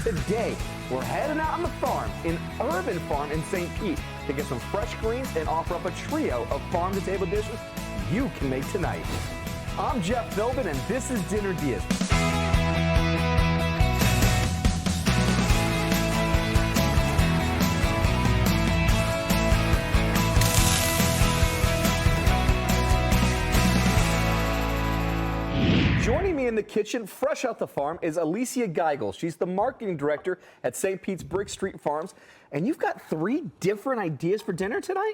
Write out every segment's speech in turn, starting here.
Today, we're heading out on the farm, an urban farm in St. Pete, to get some fresh greens and offer up a trio of farm-to-table dishes you can make tonight. I'm Jeff Philbin, and this is Dinner DeeAs. Joining me in the kitchen, fresh out the farm, is Alicia Geigel. She's the marketing director at St. Pete's Brick Street Farms. And you've got 3 different ideas for dinner tonight?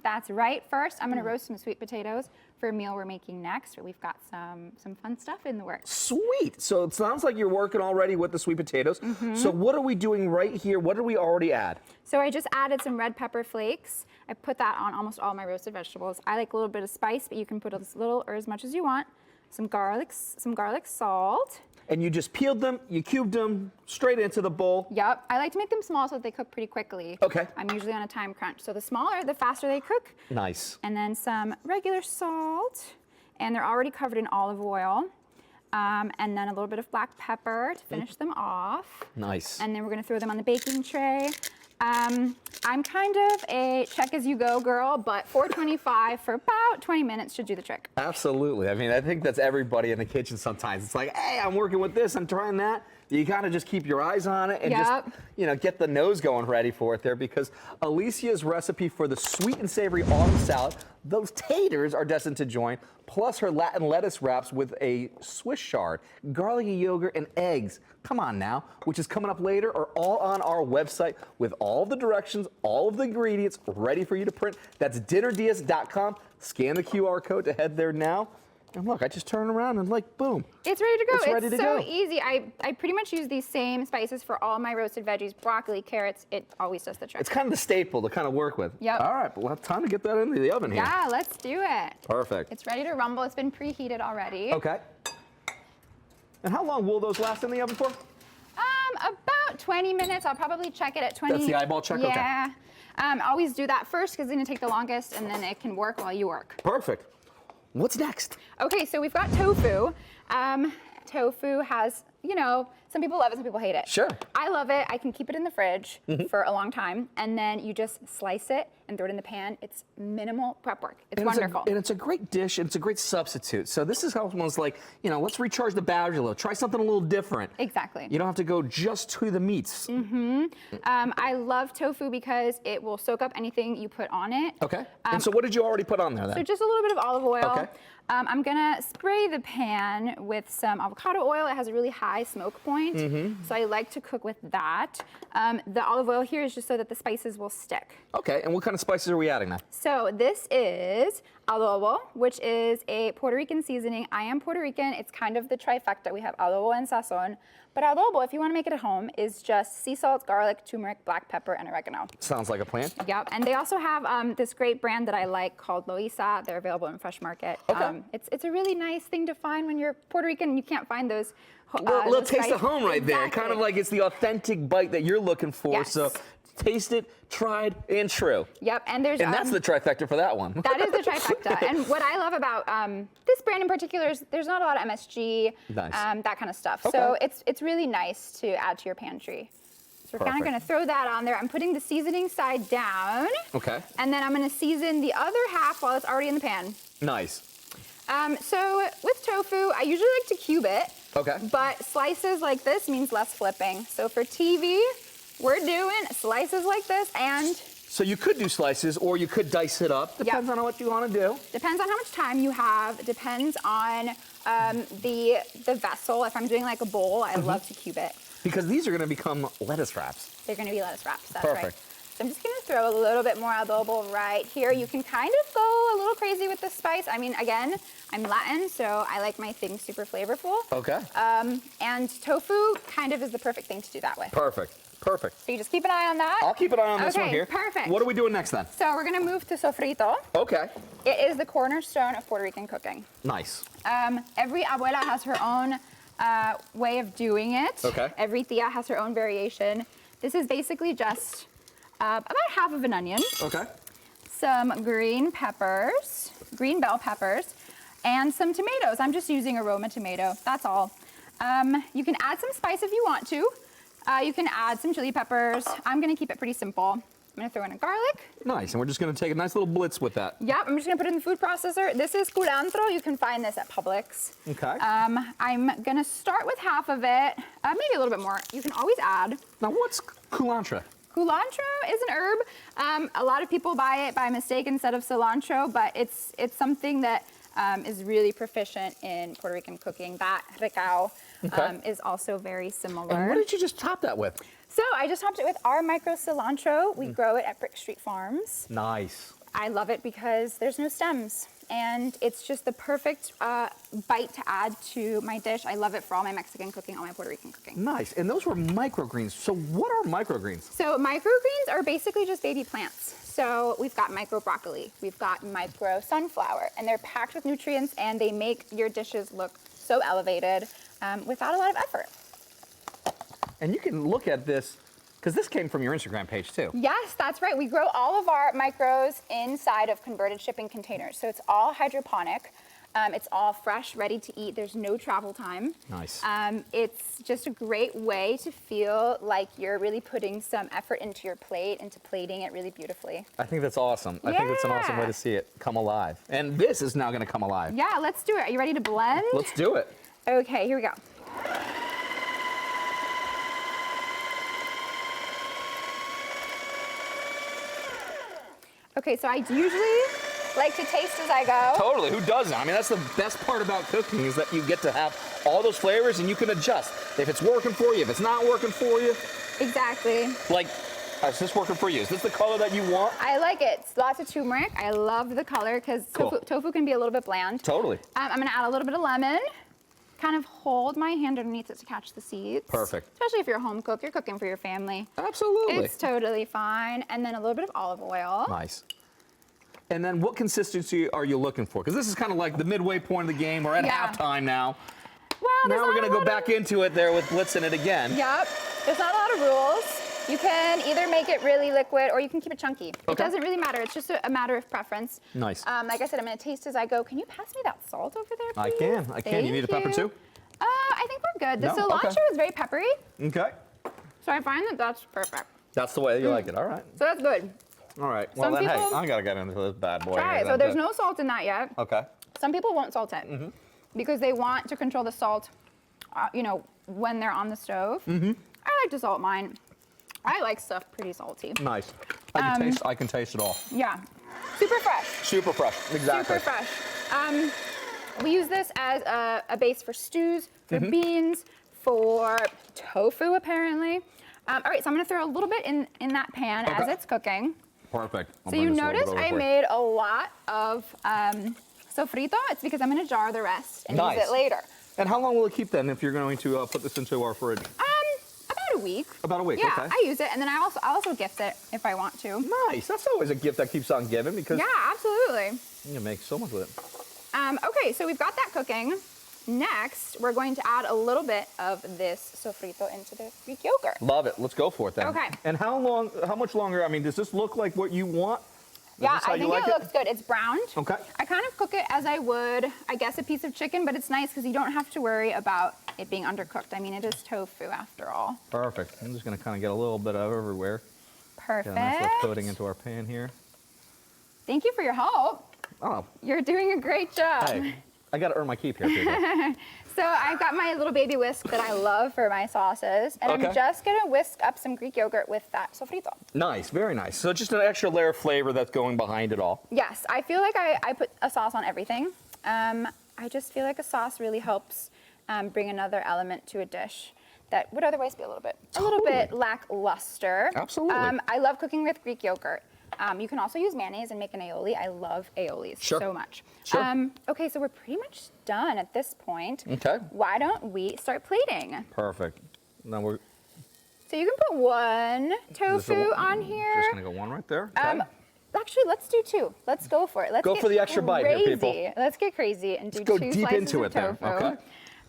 That's right. First, I'm going to roast some sweet potatoes for a meal we're making next. We've got some fun stuff in the works. Sweet. So it sounds like you're working already with the sweet potatoes. So what are we doing right here? What did we already add? So I just added some red pepper flakes. I put that on almost all my roasted vegetables. I like a little bit of spice, but you can put as little or as much as you want. Some garlic salt. And you just peeled them, you cubed them, straight into the bowl. Yep. I like to make them small so that they cook pretty quickly. Okay. I'm usually on a time crunch. So the smaller, the faster they cook. Nice. And then some regular salt. And they're already covered in olive oil. And then a little bit of black pepper to finish them off. Nice. And then we're going to throw them on the baking tray. I'm kind of a check-as-you-go girl, but 425 for about 20 minutes should do the trick. Absolutely. I mean, I think that's everybody in the kitchen sometimes. It's like, hey, I'm working with this, I'm trying that. You gotta just keep your eyes on it and just, you know, get the nose going ready for it there, because Alicia's recipe for the sweet and savory autumn salad, those taters are destined to join, plus her Latin lettuce wraps with a Swiss chard, garlicky yogurt, and eggs. Come on now, which is coming up later, are all on our website with all of the directions, all of the ingredients ready for you to print. That's dinnerdeeas.com. Scan the QR code to head there now. And look, I just turn around and like, boom. It's ready to go. It's ready to go. So easy. I pretty much use these same spices for all my roasted veggies, broccoli, carrots. It always does the trick. It's kind of the staple to kind of work with. Yep. All right, but we'll have time to get that into the oven here. Yeah, let's do it. Perfect. It's ready to rumble. It's been preheated already. Okay. And how long will those last in the oven for? About 20 minutes. I'll probably check it at 20. That's the eyeball check? Yeah. Always do that first because it's going to take the longest, and then it can work while you work. Perfect. What's next? Okay, so we've got tofu. Tofu has, you know, some people love it, some people hate it. Sure. I love it. I can keep it in the fridge for a long time, and then you just slice it and throw it in the pan. It's minimal prep work. It's wonderful. And it's a great dish, and it's a great substitute. So this is how someone's like, you know, let's recharge the battery a little. Try something a little different. Exactly. You don't have to go just to the meats. I love tofu because it will soak up anything you put on it. Okay. And so what did you already put on there then? So just a little bit of olive oil. Okay. I'm gonna spray the pan with some avocado oil. It has a really high smoke point, so I like to cook with that. The olive oil here is just so that the spices will stick. Okay, and what kind of spices are we adding now? So this is adobo, which is a Puerto Rican seasoning. I am Puerto Rican. It's kind of the trifecta. We have adobo and sazon. But adobo, if you want to make it at home, is just sea salt, garlic, turmeric, black pepper, and oregano. Sounds like a plan. Yep, and they also have this great brand that I like called Loisa. They're available in Fresh Market. Okay. It's a really nice thing to find when you're Puerto Rican and you can't find those. Little taste of home right there. Exactly. Kind of like it's the authentic bite that you're looking for. Yes. So taste it, tried, and true. Yep, and there's And that's the trifecta for that one. that is the trifecta. And what I love about this brand in particular is there's not a lot of MSG, Nice. that kind of stuff. Okay. So it's really nice to add to your pantry. So we're kind of Perfect. going to throw that on there. I'm putting the seasoning side down. Okay. And then I'm going to season the other half while it's already in the pan. Nice. So with tofu, I usually like to cube it. Okay. But slices like this means less flipping. So for TV, we're doing slices like this, and So you could do slices or you could dice it up. Depends on what you want to do. depends on how much time you have. Depends on the vessel. If I'm doing like a bowl, I love to cube it. Because these are going to become lettuce wraps. They're going to be lettuce wraps. That's Perfect. right. So I'm just going to throw a little bit more adobo right here. You can kind of go a little crazy with the spice. I mean, again, I'm Latin, so I like my things super flavorful. Okay. And tofu kind of is the perfect thing to do that with. Perfect. Perfect. So you just keep an eye on that. I'll keep an eye on this one here. Perfect. What are we doing next then? So we're going to move to sofrito. Okay. It is the cornerstone of Puerto Rican cooking. Nice. Every abuela has her own way of doing it. Okay. Every tia has her own variation. This is basically just about half of an onion, Okay. some green peppers, green bell peppers, and some tomatoes. I'm just using a Roma tomato, that's all. You can add some spice if you want to. You can add some chili peppers. I'm gonna keep it pretty simple. I'm gonna throw in a garlic. Nice, and we're just gonna take a nice little blitz with that. Yep, I'm just gonna put it in the food processor. This is culantro. You can find this at Publix. Okay. I'm gonna start with half of it, maybe a little bit more. You can always add. Now, what's culantro? Culantro is an herb. A lot of people buy it by mistake instead of cilantro, but it's something that is really proficient in Puerto Rican cooking. That recao is also very similar. And what did you just top that with? So I just topped it with our micro cilantro. We grow it at Brick Street Farms. Nice. I love it because there's no stems. And it's just the perfect bite to add to my dish. I love it for all my Mexican cooking, all my Puerto Rican cooking. Nice, and those were microgreens. So what are microgreens? So microgreens are basically just baby plants. So we've got micro broccoli, we've got micro sunflower, and they're packed with nutrients and they make your dishes look so elevated without a lot of effort. And you can look at this, because this came from your Instagram page too. Yes, that's right. We grow all of our micros inside of converted shipping containers. So it's all hydroponic. It's all fresh, ready to eat. There's no travel time. Nice. It's just a great way to feel like you're really putting some effort into your plate, into plating it really beautifully. I think that's awesome. I think that's an awesome way to see it come alive. And this is now going to come alive. Yeah, let's do it. Are you ready to blend? Let's do it. Okay, here we go. Okay, so I usually like to taste as I go. Totally, who doesn't? I mean, that's the best part about cooking is that you get to have all those flavors and you can adjust. If it's working for you, if it's not working for you. Exactly. Like, is this working for you? Is this the color that you want? I like it. It's lots of turmeric. I love the color because tofu can be a little bit bland. Totally. I'm gonna add a little bit of lemon. Kind of hold my hand underneath it to catch the seeds. Perfect. Especially if you're a home cook, you're cooking for your family. Absolutely. It's totally fine. And then a little bit of olive oil. Nice. And then what consistency are you looking for? Because this is kind of like the midway point of the game. We're at halftime now. Well, now we're going to go back into it there with blitzing it again. Yep. There's not a lot of rules. You can either make it really liquid or you can keep it chunky. Okay. It doesn't really matter. It's just a matter of preference. Nice. Like I said, I'm going to taste as I go. Can you pass me that salt over there, please? I can. You need a pepper too? I think we're good. The cilantro is very peppery. Okay. So I find that that's perfect. That's the way you like it. All right. So that's good. All right. Well, then, hey, I got to get into this bad boy. Try it. So there's no salt in that yet. Okay. Some people won't salt it because they want to control the salt, when they're on the stove. I like to salt mine. I like stuff pretty salty. Nice. I can taste it all. Yeah. Super fresh. Super fresh. Exactly. Super fresh. We use this as a base for stews, for beans, for tofu, apparently. All right, so I'm gonna throw a little bit in that pan as it's cooking. Perfect. So you notice I made a lot of sofrito. It's because I'm gonna jar the rest and use it later. And how long will it keep then if you're going to put this into our fridge? About a week. About a week, yeah, okay. I use it, and then I also gift it if I want to. Nice. That's always a gift that keeps on giving because yeah, absolutely. you can make so much with it. Okay, so we've got that cooking. Next, we're going to add a little bit of this sofrito into the Greek yogurt. Love it. Let's go for it then. Okay. And how much longer? I mean, does this look like what you want? Yeah, I think it looks good. It's browned. Okay. I kind of cook it as I would, I guess, a piece of chicken, but it's nice because you don't have to worry about it being undercooked. I mean, it is tofu after all. Perfect. I'm just going to kind of get a little bit of everywhere. Perfect. Get a nice little coating into our pan here. Thank you for your help. Oh. You're doing a great job. Hey, I got to earn my keep here, people. So I've got my little baby whisk that I love for my sauces, and I'm just gonna whisk up some Greek yogurt with that sofrito. Nice, very nice. So just an extra layer of flavor that's going behind it all. Yes, I feel like I put a sauce on everything. I just feel like a sauce really helps bring another element to a dish that would otherwise be a little bit lackluster. Absolutely. I love cooking with Greek yogurt. You can also use mayonnaise and make an aioli. I love aiolis so much. Sure. Okay, so we're pretty much done at this point. Okay. Why don't we start plating? Perfect. Now we're So you can put one tofu on here. Just gonna go one right there. Okay. Actually, let's do two. Let's go for it. Let's go get for the extra bite here, people. crazy. Let's get crazy and do Let's go two deep slices into of it there. tofu. Okay.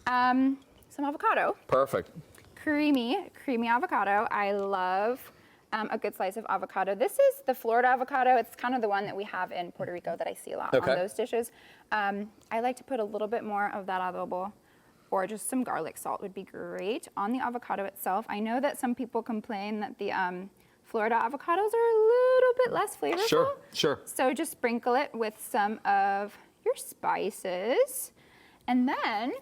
Some avocado. Perfect. Creamy avocado. I love a good slice of avocado. This is the Florida avocado. It's kind of the one that we have in Puerto Rico that I see a lot on those dishes. I like to put a little bit more of that adobo or just some garlic salt would be great on the avocado itself. I know that some people complain that the Florida avocados are a little bit less flavorful. Sure, sure. So just sprinkle it with some of your spices. And then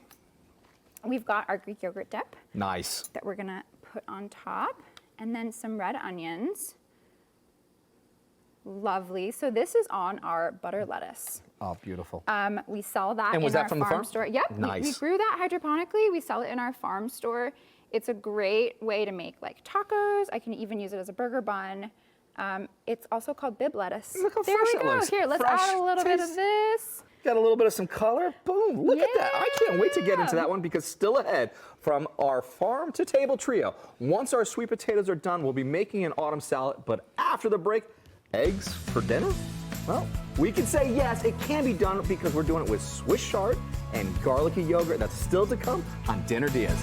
we've got our Greek yogurt dip. Nice. That we're gonna put on top. And then some red onions. Lovely. So this is on our butter lettuce. Oh, beautiful. We sell that And was in that our from the farm store. Yep. Nice. We grew that hydroponically. We sell it in our farm store. It's a great way to make like tacos. I can even use it as a burger bun. It's also called bib lettuce. Look how there fresh we it go. looks. Here, let's Fresh add a little bit of taste. this. Got a little bit of some color. Boom. Look at that. I can't wait to get into that one because still ahead from our farm to table trio. Once our sweet potatoes are done, we'll be making an autumn salad. But after the break, eggs for dinner? Well, we can say yes, it can be done because we're doing it with Swiss chard and garlicky yogurt. That's still to come on Dinner DeeAs.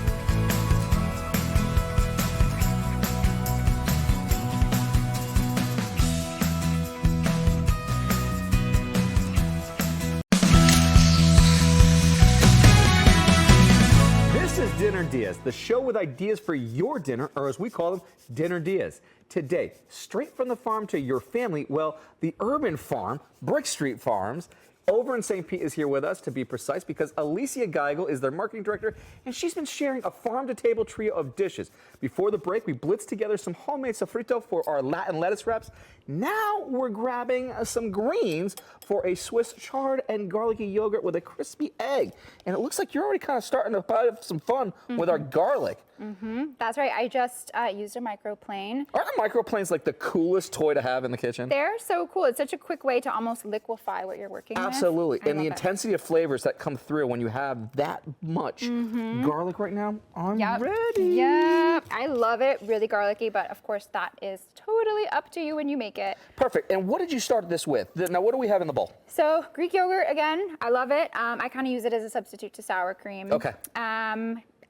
Dinner DeeAs, the show with ideas for your dinner, or as we call them, Dinner DeeAs. Today, straight from the farm to your family, well, the urban farm, Brick Street Farms, over in St. Pete is here with us, to be precise, because Alicia Geigel is their marketing director, and she's been sharing a farm-to-table trio of dishes. Before the break, we blitzed together some homemade sofrito for our Latin lettuce wraps. Now we're grabbing some greens for a Swiss chard and garlicky yogurt with a crispy egg. And it looks like you're already kind of starting to have some fun with our garlic. That's right. I just used a microplane. Aren't microplanes like the coolest toy to have in the kitchen? They're so cool. It's such a quick way to almost liquefy what you're working with. Absolutely. I And the love it. intensity of flavors that come through when you have that much garlic right now, I'm ready. Yep. I love it. Really garlicky, but of course that is totally up to you when you make it. Perfect. And what did you start this with? Now, what do we have in the bowl? So Greek yogurt, again, I love it. I kind of use it as a substitute to sour cream. Okay.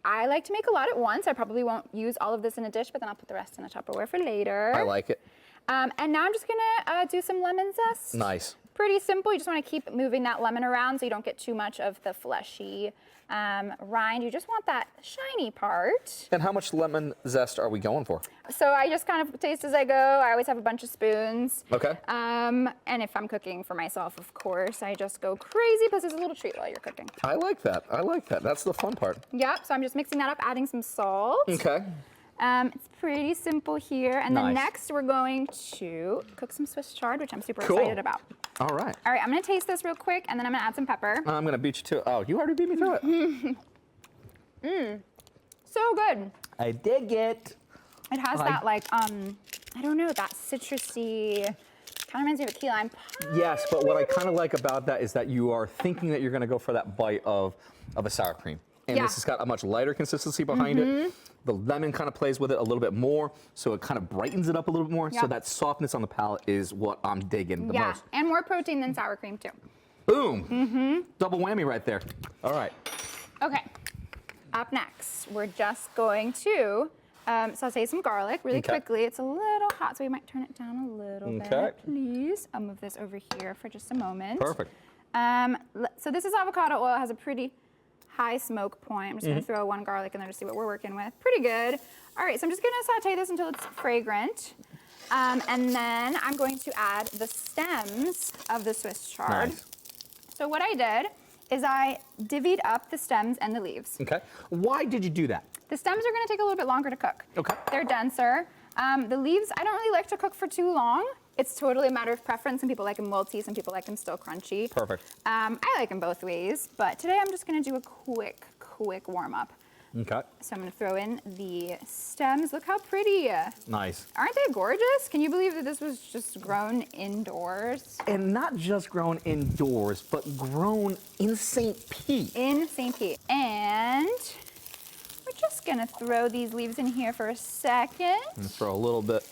I like to make a lot at once. I probably won't use all of this in a dish, but then I'll put the rest in a Tupperware for later. I like it. And now I'm just gonna do some lemon zest. Nice. Pretty simple. You just want to keep moving that lemon around so you don't get too much of the fleshy rind. You just want that shiny part. And how much lemon zest are we going for? So I just kind of taste as I go. I always have a bunch of spoons. Okay. And if I'm cooking for myself, of course, I just go crazy because it's a little treat while you're cooking. I like that. I like that. That's the fun part. Yep. So I'm just mixing that up, adding some salt. Okay. It's pretty simple here. And then Nice. next we're going to cook some Swiss chard, which I'm super Cool. excited about. All right. All right, I'm gonna taste this real quick and then I'm gonna add some pepper. I'm going to beat you to it. Oh, you already beat me through it. So good. I dig it. It has that like, I don't know, that citrusy, kind of reminds me of a key lime pie. Yes, but what I kind of like about that is that you are thinking that you're going to go for that bite of a sour cream. And Yeah. this has got a much lighter consistency behind it. The lemon kind of plays with it a little bit more, so it kind of brightens it up a little bit more. So Yep. that softness on the palate is what I'm digging the Yeah, most. and more protein than sour cream too. Boom. Double whammy right there. All right. Okay, up next, we're just going to saute some garlic really Okay. quickly. It's a little hot, so we might turn it down a little Okay. bit, please. I'll move this over here for just a moment. Perfect. So this is avocado oil. It has a pretty high smoke point. I'm just Mm-hmm. gonna throw one garlic in there to see what we're working with. Pretty good. All right, so I'm just gonna saute this until it's fragrant. And then I'm going to add the stems of the Swiss chard. Nice. So what I did is I divvied up the stems and the leaves. Okay. Why did you do that? The stems are gonna take a little bit longer to cook. Okay. They're denser. The leaves, I don't really like to cook for too long. It's totally a matter of preference. Some people like them wilty, some people like them still crunchy. Perfect. I like them both ways, but today I'm just gonna do a quick warm up. Okay. So I'm gonna throw in the stems. Look how pretty. Nice. Aren't they gorgeous? Can you believe that this was just grown indoors? And not just grown indoors, but grown in St. Pete. In St. Pete. And we're just gonna throw these leaves in here for a second. And throw a little bit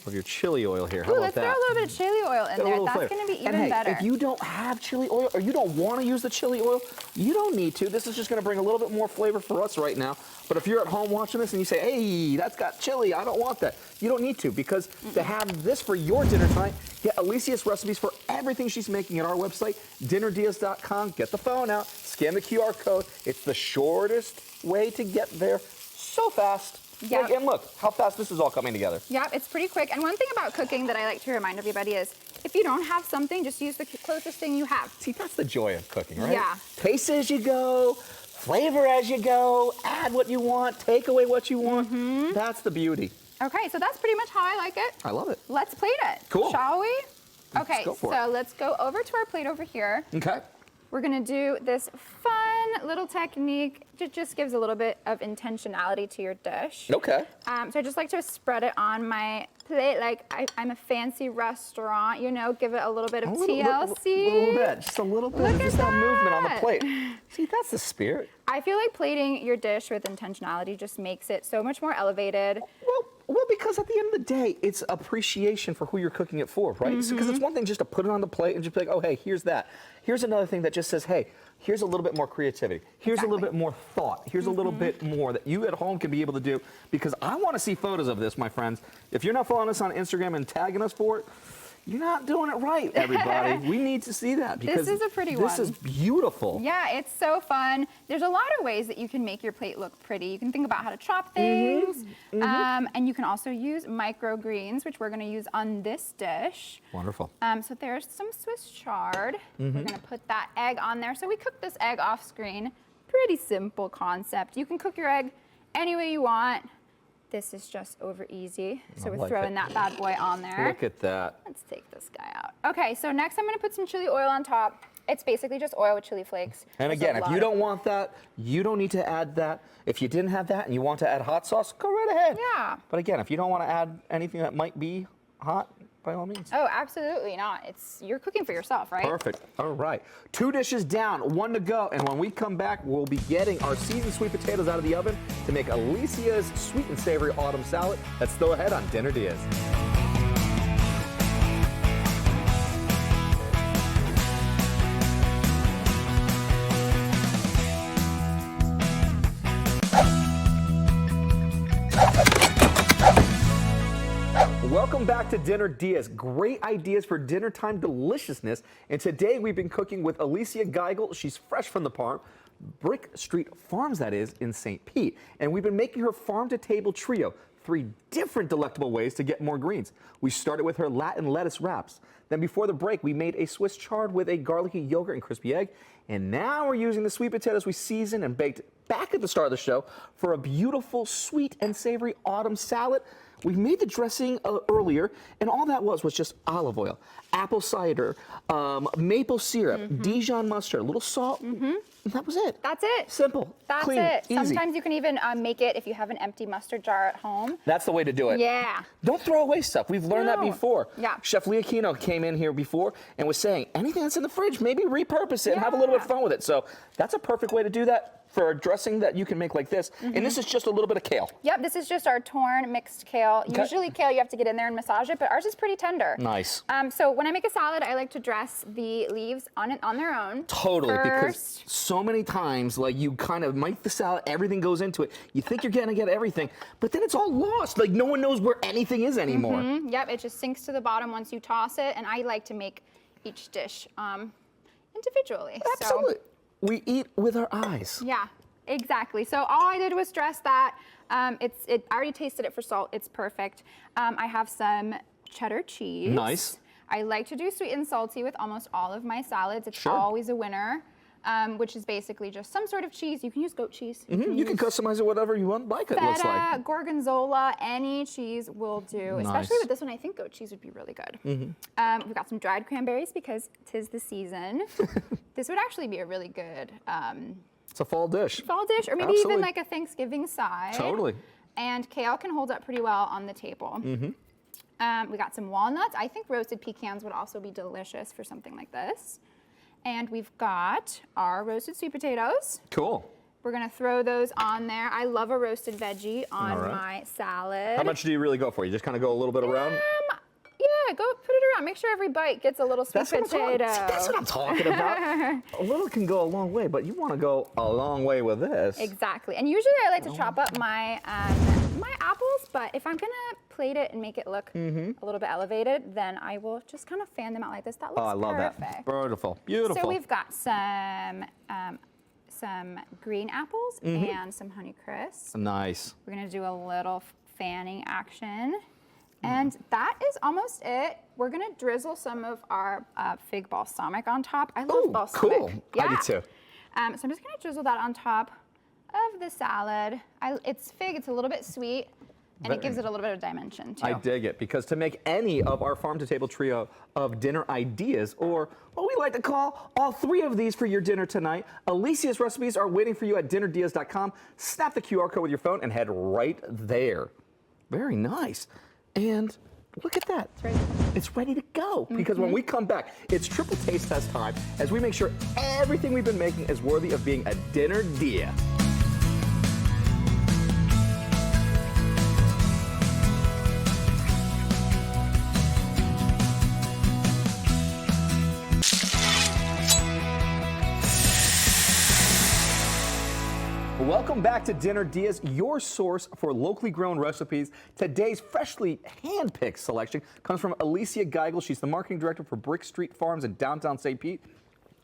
of your chili oil here. How Ooh, about let's that? throw a little bit of chili oil in there. That's going to be even and hey, better. if you don't have chili oil or you don't want to use the chili oil, you don't need to. This is just going to bring a little bit more flavor for us right now. But if you're at home watching this and you say, hey, that's got chili, I don't want that, you don't need to, because to have this for your dinner time, get Alicia's recipes for everything she's making at our website, dinnerdeas.com. Get the phone out, scan the QR code. It's the shortest way to get there so fast. Yep. And look how fast this is all coming together. Yep, it's pretty quick. And one thing about cooking that I like to remind everybody is, if you don't have something, just use the closest thing you have. See, that's the joy of cooking, right? Yeah. Taste as you go, flavor as you go, add what you want, take away what you want. That's the beauty. Okay, so that's pretty much how I like it. I love it. Let's plate it. Cool. Shall we? Okay, go for so let's go over to our plate over here. Okay. We're gonna do this fun little technique. It just gives a little bit of intentionality to your dish. Okay. So I just like to spread it on my plate like I'm a fancy restaurant, you know, give it a little bit of TLC. A little bit, just a little bit Look of at just that movement on the that. plate. See, that's the spirit. I feel like plating your dish with intentionality just makes it so much more elevated. Well, because at the end of the day, it's appreciation for who you're cooking it for, right? Because it's one thing just to put it on the plate and just be like, oh, hey, here's that. Here's another thing that just says, hey, here's a little bit more creativity. Here's a little bit more thought. Here's a little bit more that you at home can be able to do. Because I want to see photos of this, my friends. If you're not following us on Instagram and tagging us for it, you're not doing it right, everybody. We need to see that because This is a pretty one. This is beautiful. Yeah, it's so fun. There's a lot of ways that you can make your plate look pretty. You can think about how to chop things, and you can also use microgreens, which we're going to use on this dish. Wonderful. So there's some Swiss chard. We're going to put that egg on there. So we cook this egg off screen. Pretty simple concept. You can cook your egg any way you want. This is just over easy. So we're throwing that bad boy on there. Look at that. Let's take this guy out. Okay, so next I'm gonna put some chili oil on top. It's basically just oil with chili flakes. And again, if you don't want that, you don't need to add that. If you didn't have that and you want to add hot sauce, go right ahead. Yeah. But again, if you don't want to add anything that might be hot, by all means. Oh, absolutely not. You're cooking for yourself, right? Perfect. All right. 2 dishes down, 1 to go. And when we come back, we'll be getting our seasoned sweet potatoes out of the oven to make Alicia's sweet and savory autumn salad. Let's go ahead on Dinner DeeAs. Welcome back to Dinner DeeAs. Great ideas for dinner time deliciousness. And today we've been cooking with Alicia Geigel. She's fresh from the farm, Brick Street Farms, that is, in St. Pete. And we've been making her farm-to-table trio, 3 different delectable ways to get more greens. We started with her Latin lettuce wraps. Then before the break, we made a Swiss chard with a garlicky yogurt and crispy egg. And now we're using the sweet potatoes we seasoned and baked back at the start of the show for a beautiful sweet and savory autumn salad. We made the dressing earlier, and all that was just olive oil, apple cider, maple syrup, Dijon mustard, a little salt, and that was it. That's it. Simple, That's clean, it. easy. Sometimes you can even make it if you have an empty mustard jar at home. That's the way to do it. Yeah. Don't throw away stuff. We've learned that No. before. Yeah. Chef Leachino came in here before and was saying, anything that's in the fridge, maybe repurpose it and have a little bit of fun with it. So that's a perfect way to do that for a dressing that you can make like this. And this is just a little bit of kale. Yep, this is just our torn mixed kale. Okay. Usually kale, you have to get in there and massage it, but ours is pretty tender. Nice. So when I make a salad, I like to dress the leaves on their own. Totally, because First. so many times, like, you kind of make the salad, everything goes into it. You think you're gonna get everything, but then it's all lost. Like, no one knows where anything is anymore. Yep, it just sinks to the bottom once you toss it, and I like to make each dish individually. Absolutely. So, We eat with our eyes. yeah, exactly. So all I did was dress that. I already tasted it for salt. It's perfect. I have some cheddar cheese. Nice. I like to do sweet and salty with almost all of my salads. It's Sure. always a winner, which is basically just some sort of cheese. You can use goat cheese. You can customize it whatever you want, like it looks Feta, like. gorgonzola, any cheese will do. Especially Nice. with this one, I think goat cheese would be really good. We've got some dried cranberries because 'tis the season. This would actually be a really good It's a fall dish. fall dish, or maybe Absolutely. even like a Thanksgiving side. Totally. And kale can hold up pretty well on the table. We got some walnuts. I think roasted pecans would also be delicious for something like this. And we've got our roasted sweet potatoes. Cool. We're gonna throw those on there. I love a roasted veggie on my salad. How much do you really go for? You just kind of go a little bit around? Yeah, go put it around. Make sure every bite gets a little sweet potato. That's what I'm talking about. A little can go a long way, but you want to go a long way with this. Exactly. And usually I like to chop up my my apples, but if I'm gonna plate it and make it look a little bit elevated, then I will just kind of fan them out like this. That looks I love perfect. that. Beautiful. Beautiful. So we've got some green apples and some Honeycrisp. Nice. We're gonna do a little fanning action. And that is almost it. We're gonna drizzle some of our fig balsamic on top. I love balsamic. Cool. Yeah. I do too. So I'm just gonna drizzle that on top of the salad. It's fig, it's a little bit sweet, and it gives it a little bit of dimension too. I dig it, because to make any of our farm-to-table trio of dinner ideas, or what we like to call all 3 of these for your dinner tonight, Alicia's recipes are waiting for you at dinnerdeas.com. Snap the QR code with your phone and head right there. Very nice. And look at that. It's ready to go. Because when we come back, it's triple taste test time as we make sure everything we've been making is worthy of being a dinner dia. Welcome back to Dinner Dias, your source for locally grown recipes. Today's freshly hand-picked selection comes from Alicia Geigel. She's the marketing director for Brick Street Farms in downtown St. Pete.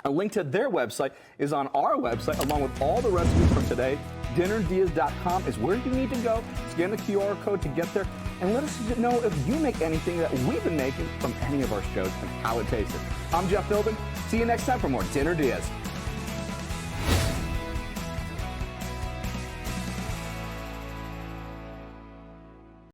A link to their website is on our website, along with all the recipes from today. DinnerDeas.com is where you need to go. Scan the QR code to get there, and let us know if you make anything that we've been making from any of our shows and how it tasted. I'm Jeff Philbin. See you next time for more Dinner Dias.